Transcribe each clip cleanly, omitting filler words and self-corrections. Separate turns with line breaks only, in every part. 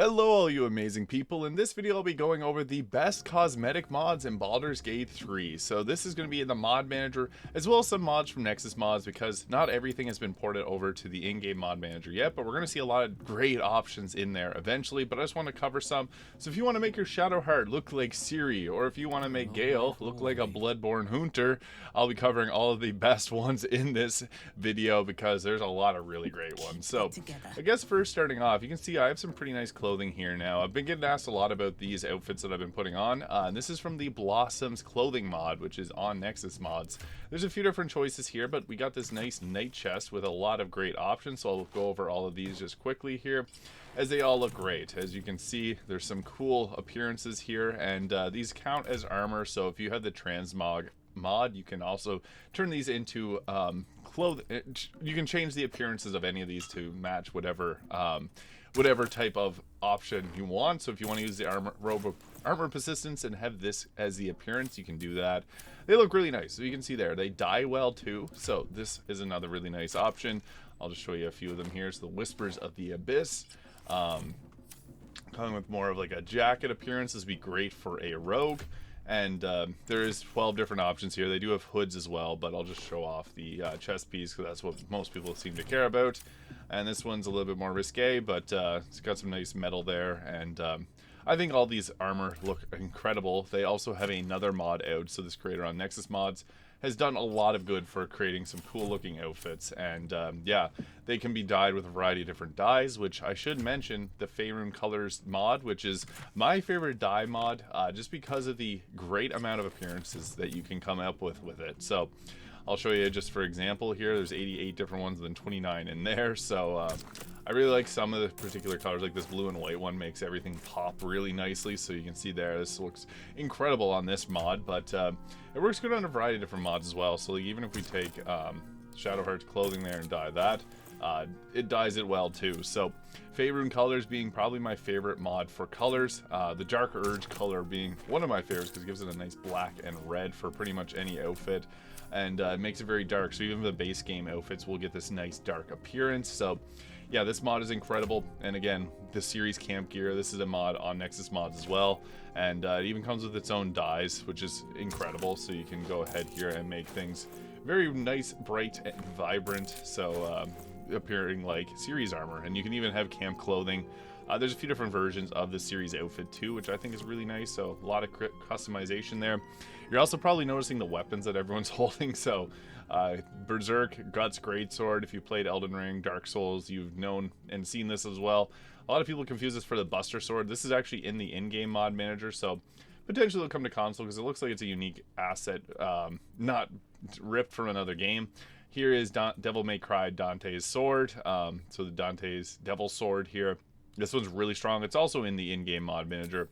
Hello all you amazing people. In this video I'll be going over the best cosmetic mods in Baldur's Gate 3. So this is going to be in the mod manager as well as some mods from Nexus mods because not everything has been ported over to the in-game mod manager yet, but we're going to see a lot of great options in there eventually, but I just want to cover some. So if you want to make your Shadowheart look like Ciri, or if you want to make Gale look like a Bloodborne Hunter, I'll be covering all of the best ones in this video because there's a lot of really great ones. So I guess first starting off, you can see I have some pretty nice clothing here now. I've been getting asked a lot about these outfits that I've been putting on. And this is from the Blossoms clothing mod, which is on Nexus mods. There's a few different choices here, but we got this nice night chest with a lot of great options, so I'll go over all of these just quickly here, as they all look great. As you can see, there's some cool appearances here, and these count as armor, so if you have the transmog mod, you can also turn these into clothing. You can change the appearances of any of these to match whatever type of option you want. So if you want to use the armor persistence and have this as the appearance, you can do that. They look really nice, so you can see there they dye well too, so this is another really nice option. I'll just show you a few of them here. So the Whispers of the Abyss, coming with more of like a jacket appearance, this would be great for a rogue. And there is 12 different options here. They do have hoods as well, but I'll just show off the chest piece because that's what most people seem to care about. And this one's a little bit more risque, but it's got some nice metal there, and I think all these armor look incredible. They also have another mod out, so this creator on Nexus mods has done a lot of good for creating some cool looking outfits, and yeah, they can be dyed with a variety of different dyes, which I should mention the Faerun Colors mod, which is my favorite dye mod, just because of the great amount of appearances that you can come up with it. So I'll show you just for example here, there's 88 different ones and 29 in there, so I really like some of the particular colors, like this blue and white one makes everything pop really nicely, so you can see there, this looks incredible on this mod, but it works good on a variety of different mods as well. So like, even if we take Shadowheart's clothing there and dye that, it dyes it well too. So Faerun Colors being probably my favorite mod for colors, the Dark Urge color being one of my favorites because it gives it a nice black and red for pretty much any outfit, and it makes it very dark, so even the base game outfits will get this nice dark appearance. So yeah, this mod is incredible. And again, the series camp gear, this is a mod on Nexus mods as well, and it even comes with its own dyes, which is incredible. So you can go ahead here and make things very nice, bright and vibrant, so appearing like series armor. And you can even have camp clothing. There's a few different versions of the series outfit too, which I think is really nice, so a lot of customization there. You're also probably noticing the weapons that everyone's holding. So Berserk, Guts, Greatsword. If you played Elden Ring, Dark Souls, you've known and seen this as well. A lot of people confuse this for the Buster Sword. This is actually in the in-game mod manager, so potentially it'll come to console because it looks like it's a unique asset, not ripped from another game. Here is Devil May Cry Dante's sword, so the Dante's Devil Sword here. This one's really strong. It's also in the in-game mod manager.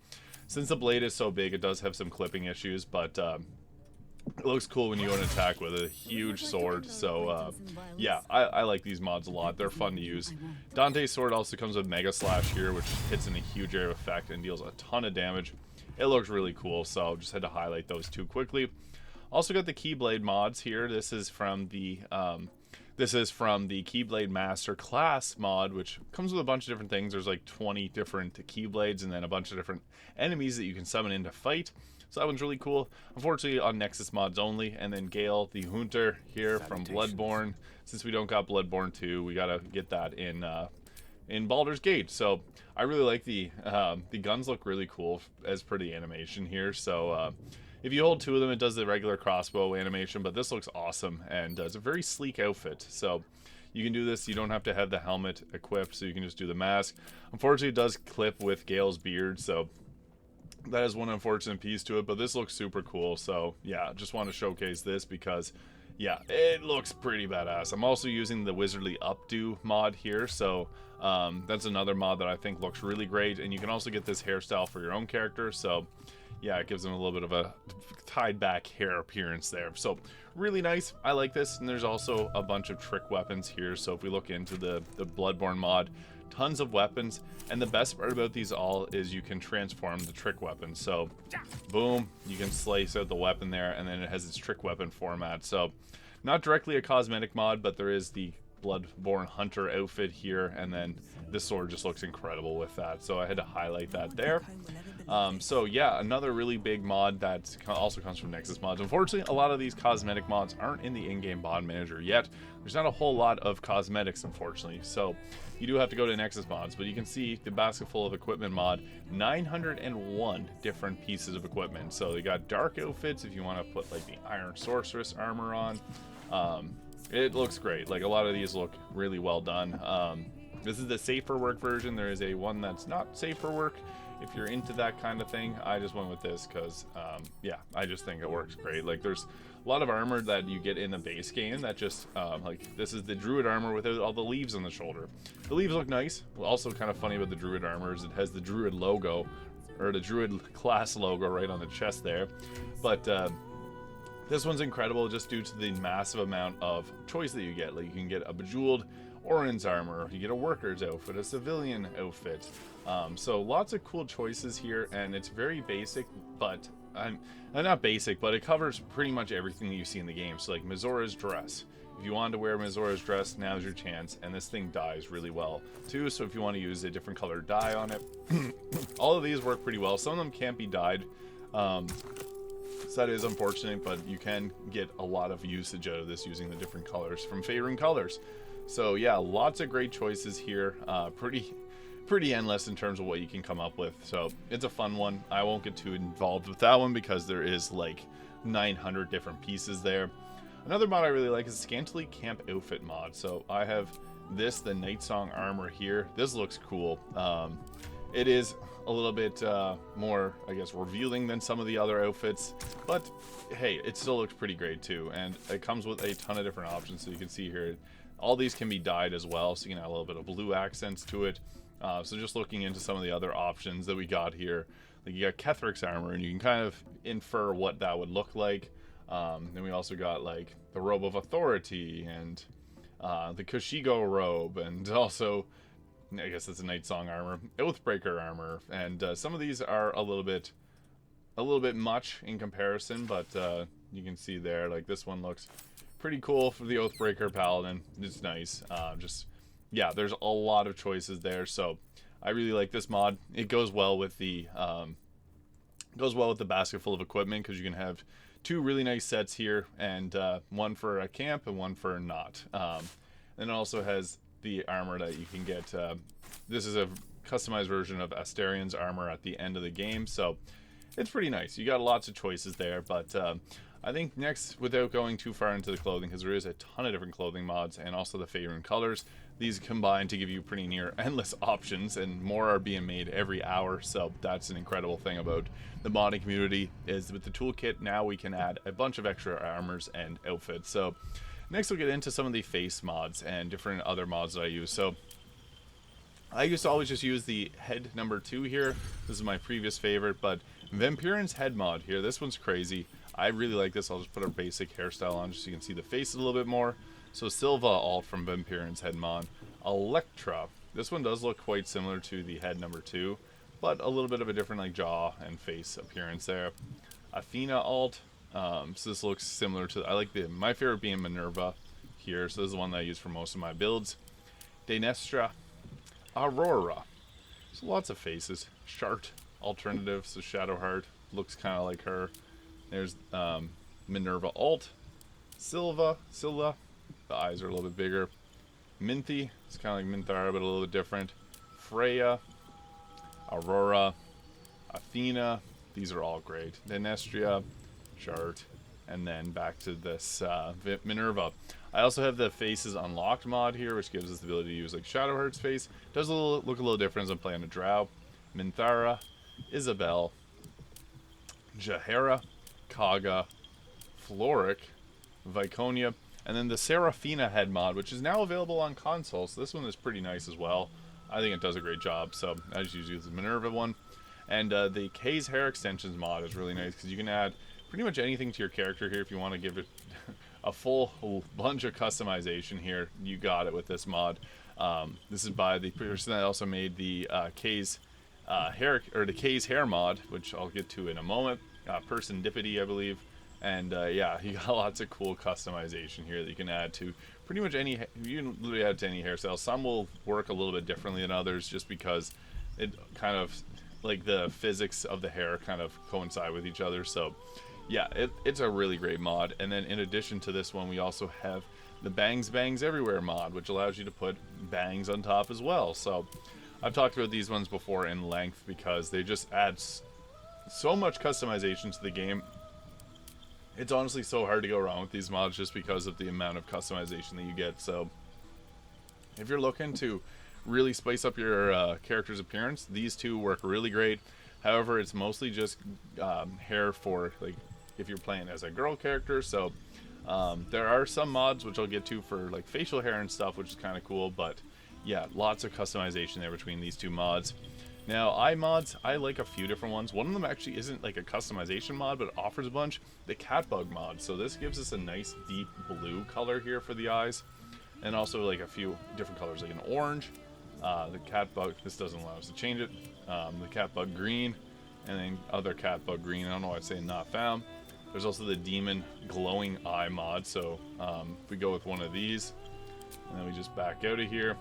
Since the blade is so big, it does have some clipping issues, but it looks cool when you go and attack with a huge sword. So yeah, I like these mods a lot. They're fun to use. Dante's sword also comes with Mega Slash here, which hits in a huge area of effect and deals a ton of damage. It looks really cool, so just had to highlight those two quickly. Also got the Keyblade mods here. This is from the Keyblade Master Class mod, which comes with a bunch of different things. There's like 20 different Keyblades and then a bunch of different enemies that you can summon in to fight. So that one's really cool. Unfortunately on Nexus mods only. And then Gale the Hunter here from Bloodborne. Since we don't got Bloodborne 2, we gotta get that in Baldur's Gate. So I really like the guns look really cool as per the animation here. So if you hold two of them, it does the regular crossbow animation, but this looks awesome, and it's a very sleek outfit. So you can do this. You don't have to have the helmet equipped, so you can just do the mask. Unfortunately, it does clip with Gale's beard, so that is one unfortunate piece to it, but this looks super cool. So yeah, just want to showcase this because yeah, it looks pretty badass. I'm also using the Wizardly Updo mod here, so that's another mod that I think looks really great, and you can also get this hairstyle for your own character. So yeah, it gives them a little bit of a tied back hair appearance there. So really nice. I like this. And there's also a bunch of trick weapons here. So if we look into the Bloodborne mod, tons of weapons. And the best part about these all is you can transform the trick weapon. So boom, you can slice out the weapon there, and then it has its trick weapon format. So not directly a cosmetic mod, but there is the Bloodborne Hunter outfit here, and then this sword just looks incredible with that, so I had to highlight that there. So yeah, another really big mod that also comes from Nexus mods. Unfortunately, a lot of these cosmetic mods aren't in the in-game mod manager yet. There's not a whole lot of cosmetics, unfortunately, so you do have to go to Nexus mods. But you can see the basket full of equipment mod, 901 different pieces of equipment. So you got dark outfits if you want to put like the Iron Sorceress armor on. It looks great. Like, a lot of these look really well done. This is the safe for work version. There is a one that's not safe for work if you're into that kind of thing. I just went with this because yeah, I just think it works great. Like, there's a lot of armor that you get in the base game that just like, this is the druid armor without all the leaves on the shoulder. The leaves look nice. Also kind of funny about the druid armor is it has the druid logo, or the druid class logo, right on the chest there. But this one's incredible just due to the massive amount of choice that you get. Like, you can get a bejeweled Orin's armor, you get a worker's outfit, a civilian outfit. So lots of cool choices here, and it's very basic, but not basic, but it covers pretty much everything that you see in the game. So like Mizora's dress. If you wanted to wear Mizora's dress, now's your chance, and this thing dyes really well too. So if you want to use a different colored dye on it, all of these work pretty well. Some of them can't be dyed. So that is unfortunate, but you can get a lot of usage out of this using the different colors from favoring colors. So yeah, lots of great choices here. Pretty endless in terms of what you can come up with. So it's a fun one. I won't get too involved with that one because there is like 900 different pieces there. Another mod I really like is Scantily Camp Outfit mod. So I have this, the Night Song armor here. This looks cool. It is a little bit more, I guess, revealing than some of the other outfits, but hey, it still looks pretty great too, and it comes with a ton of different options. So you can see here, all these can be dyed as well, so you can add a little bit of blue accents to it. So just looking into some of the other options that we got here, like you got Kethric's armor, and you can kind of infer what that would look like. Then we also got like the Robe of Authority and the Kushigo robe, and also, I guess that's a Night Song armor, Oathbreaker armor, and some of these are a little bit much in comparison, but you can see there, like this one looks pretty cool for the Oathbreaker Paladin. It's nice. Just yeah, there's a lot of choices there, so I really like this mod. It goes well with the basket full of equipment because you can have two really nice sets here, and one for a camp and one for not. And it also has the armor that you can get. This is a customized version of Astarion's armor at the end of the game, so it's pretty nice. You got lots of choices there, but I think next, without going too far into the clothing, because there is a ton of different clothing mods and also the favoring colors, these combine to give you pretty near endless options, and more are being made every hour. So that's an incredible thing about the modding community, is with the toolkit now we can add a bunch of extra armors and outfits. So next we'll get into some of the face mods and different other mods that I use. So I used to always just use the head number 2 here. This is my previous favorite, but Vampirin's head mod here, this one's crazy. I really like this. I'll just put a basic hairstyle on just so you can see the face a little bit more. So Silva alt from Vampirin's head mod. Electra. This one does look quite similar to the head number 2, but a little bit of a different like jaw and face appearance there. Athena alt. So this looks similar to, I like my favorite being Minerva here. So this is the one that I use for most of my builds. Denestra. Aurora. So lots of faces. Shart alternative. So Shadowheart looks kind of like her. There's Minerva alt. Scylla. The eyes are a little bit bigger. Minthi. It's kind of like Minthara, but a little bit different. Freya. Aurora. Athena. These are all great. Denestria. Chart. And then back to this Minerva. I also have the Faces Unlocked mod here, which gives us the ability to use like Shadowheart's face. Does look a little different as I'm playing a Drow. Minthara. Isabel. Jahera. Kaga. Floric. Viconia. And then the Seraphina head mod, which is now available on console. So this one is pretty nice as well. I think it does a great job. So I just use the Minerva one. And the Kay's hair extensions mod is really nice because you can add pretty much anything to your character here. If you want to give it a full bunch of customization here, you got it with this mod. This is by the person that also made the Kay's hair mod, which I'll get to in a moment. Persendipity, I believe. And yeah, you got lots of cool customization here that you can add to pretty much any, you can literally add to any hairstyle. Some will work a little bit differently than others just because it kind of, like the physics of the hair kind of coincide with each other. So yeah, it's a really great mod. And then in addition to this one, we also have the Bangs Everywhere mod, which allows you to put bangs on top as well. So I've talked about these ones before in length because they just add so much customization to the game. It's honestly so hard to go wrong with these mods just because of the amount of customization that you get. So if you're looking to really spice up your character's appearance, these two work really great. However, it's mostly just hair for, like, if you're playing as a girl character. So there are some mods which I'll get to for like facial hair and stuff, which is kind of cool. But yeah, lots of customization there between these two mods. Now, eye mods, I like a few different ones. One of them actually isn't like a customization mod, but it offers a bunch. The Catbug mod. So this gives us a nice deep blue color here for the eyes. And also like a few different colors, like an orange. The Catbug, this doesn't allow us to change it. The Catbug green, and then other Catbug green. I don't know why it's saying not found. There's also the Demon glowing eye mod. So if we go with one of these, and then we just back out of here.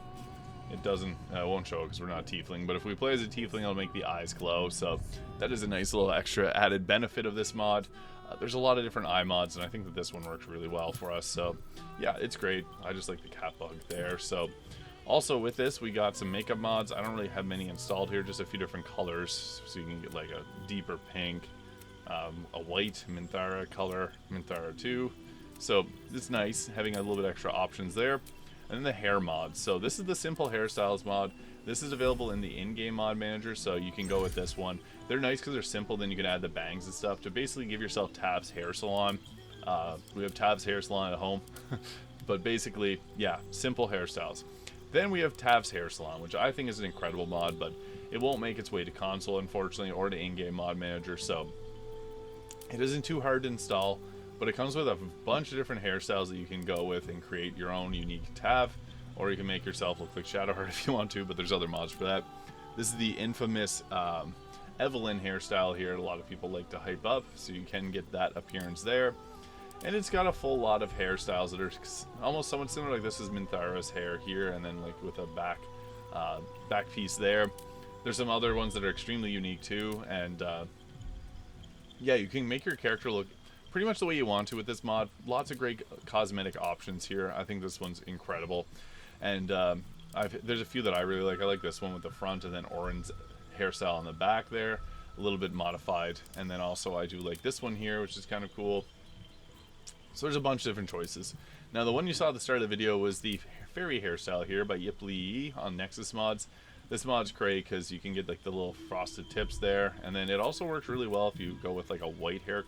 It doesn't, won't show because we're not tiefling, but if we play as a tiefling, it'll make the eyes glow. So that is a nice little extra added benefit of this mod. There's a lot of different eye mods, and I think that this one works really well for us. So yeah, it's great. I just like the Catbug there. So also with this, we got some makeup mods. I don't really have many installed here, just a few different colors. So you can get like a deeper pink, a white Minthara color, Minthara 2. So it's nice having a little bit extra options there. And then the hair mod. So this is the simple hairstyles mod. This is available in the in-game mod manager, so you can go with this one. They're nice because they're simple. Then you can add the bangs and stuff to basically give yourself Tab's hair salon. We have Tab's hair salon at home, but basically, yeah, simple hairstyles. Then we have Tab's hair salon, which I think is an incredible mod, but it won't make its way to console, unfortunately, or to in-game mod manager. So it isn't too hard to install. But it comes with a bunch of different hairstyles that you can go with and create your own unique tab. Or you can make yourself look like Shadowheart if you want to, but there's other mods for that. This is the infamous Evelyn hairstyle here. A lot of people like to hype up, so you can get that appearance there. And it's got a full lot of hairstyles that are almost somewhat similar. Like this is Minthara's hair here, and then like with a back piece there. There's some other ones that are extremely unique too. And yeah, you can make your character look pretty much the way you want to with this mod. Lots of great cosmetic options here. I think this one's incredible. And there's a few that I really like. I like this one with the front and then orange hairstyle on the back there. A little bit modified. And then also I do like this one here, which is kind of cool. So there's a bunch of different choices. Now the one you saw at the start of the video was the fairy hairstyle here by Yip Lee on Nexus mods. This mod's great because you can get like the little frosted tips there. And then it also works really well if you go with like a white hair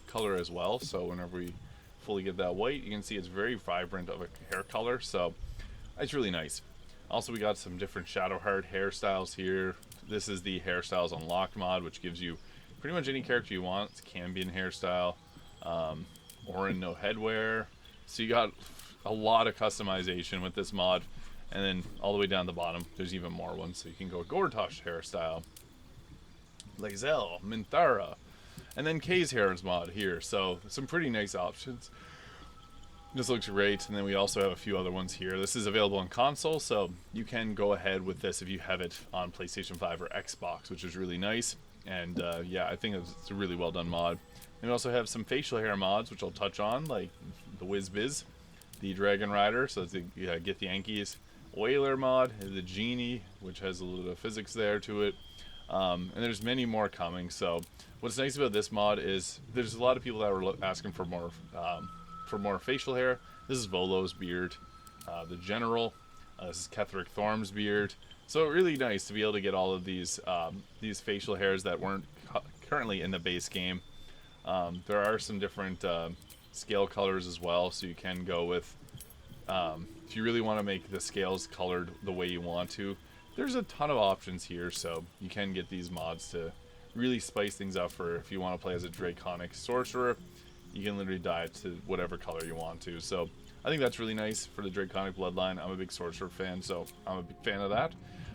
color as well. So whenever we fully get that white, you can see it's very vibrant of a hair color. So it's really nice. Also, we got some different Shadowheart hairstyles here. This is the Hairstyles Unlocked mod, which gives you pretty much any character you want. It's Cambion hairstyle, Orin no headwear. So you got a lot of customization with this mod. And then all the way down the bottom, there's even more ones. So you can go Gortosh hairstyle, Lae'zel, Minthara, and then Kay's hair's mod here. So some pretty nice options. This looks great. And then we also have a few other ones here. This is available on console, so you can go ahead with this if you have it on PlayStation 5 or Xbox, which is really nice. And yeah, I think it's a really well done mod. And we also have some facial hair mods, which I'll touch on, like the Whiz-Biz, the Dragon Rider, so it's the Get the Yankees, Whaler mod, the Genie, which has a little bit of physics there to it. And there's many more coming. So what's nice about this mod is there's a lot of people that were asking for more facial hair. This is Volo's beard, the General. This is Ketheric Thorm's beard. So really nice to be able to get all of these facial hairs that weren't currently in the base game. There are some different scale colors as well, so you can go with if you really want to make the scales colored the way you want to. There's a ton of options here, so you can get these mods to really spice things up for if you want to play as a Draconic Sorcerer. You can literally dye it to whatever color you want to. So I think that's really nice for the Draconic Bloodline. I'm a big Sorcerer fan, so I'm a big fan of that.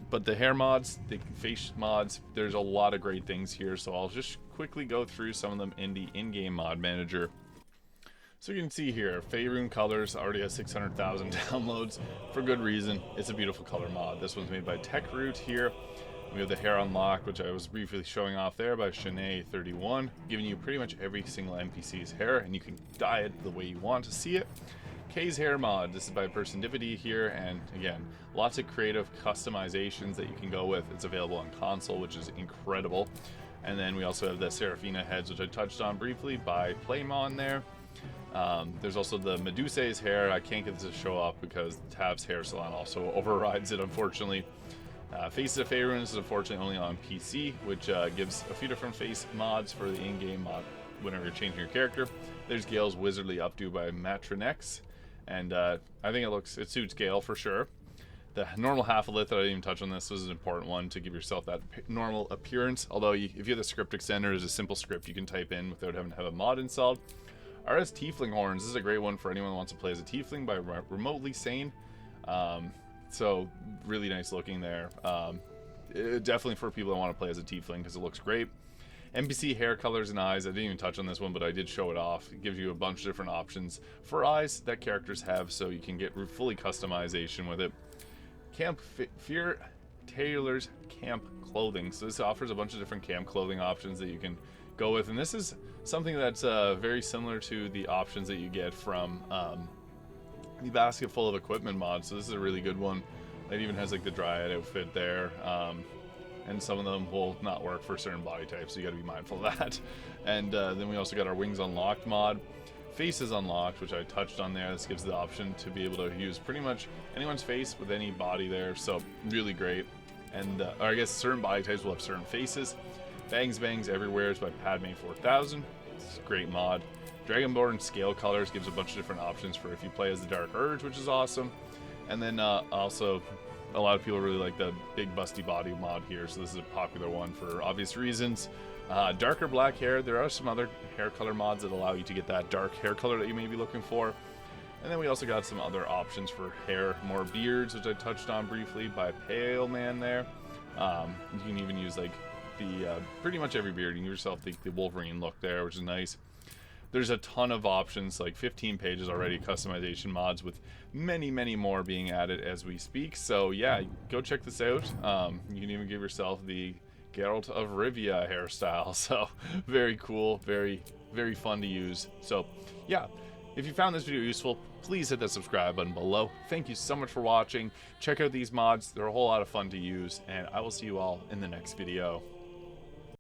But the hair mods, the face mods, there's a lot of great things here, so I'll just quickly go through some of them in the in-game mod manager. So you can see here, Faerun Colors already has 600,000 downloads for good reason. It's a beautiful color mod. This one's made by TechRoot here. We have the hair unlock, which I was briefly showing off there by Shanae31, giving you pretty much every single NPC's hair, and you can dye it the way you want to see it. Kay's hair mod, this is by Persendivity here, and again, lots of creative customizations that you can go with. It's available on console, which is incredible. And then we also have the Seraphina heads, which I touched on briefly by Playmon there. There's also the Medusa's hair. I can't get this to show up because Tav's hair salon also overrides it, unfortunately. Faces of Faerun is unfortunately only on PC, which gives a few different face mods for the in-game mod whenever you're changing your character. There's Gale's Wizardly Updo by Matronex, and I think it suits Gale for sure. The normal half-a-lit that I didn't even touch on, this was an important one to give yourself that normal appearance, although if you have the script extender, there's a simple script you can type in without having to have a mod installed. RS Tiefling Horns, this is a great one for anyone who wants to play as a Tiefling by Remotely Sane. So really nice looking there. Definitely for people that want to play as a Tiefling because it looks great. NPC hair colors and eyes, I didn't even touch on this one, but I did show it off. It gives you a bunch of different options for eyes that characters have, so you can get fully customization with it. Fear Taylor's Camp Clothing. So this offers a bunch of different camp clothing options that you can go with, and this is something that's very similar to the options that you get from the Basket Full of Equipment mod. So this is a really good one. It even has like the Dryad outfit there, and some of them will not work for certain body types, so you got to be mindful of that. And then we also got our Wings Unlocked mod. Faces Unlocked, which I touched on there. This gives the option to be able to use pretty much anyone's face with any body there, so really great. And or I guess certain body types will have certain faces. Bangs Everywhere is by Padme 4000. It's a great mod. Dragonborn Scale Colors gives a bunch of different options for if you play as the Dark Urge, which is awesome. And then also, a lot of people really like the Big Busty Body mod here, so this is a popular one for obvious reasons. Darker black hair. There are some other hair color mods that allow you to get that dark hair color that you may be looking for. And then we also got some other options for hair, more beards, which I touched on briefly by Pale Man there. You can even use like the pretty much every beard. You can give yourself the Wolverine look there, which is nice. There's a ton of options, like 15 pages already, customization mods with many, many more being added as we speak. So yeah, go check this out. You can even give yourself the Geralt of Rivia hairstyle. So very cool, very, very fun to use. So yeah, if you found this video useful, please hit that subscribe button below. Thank you so much for watching. Check out these mods. They're a whole lot of fun to use, and I will see you all in the next video.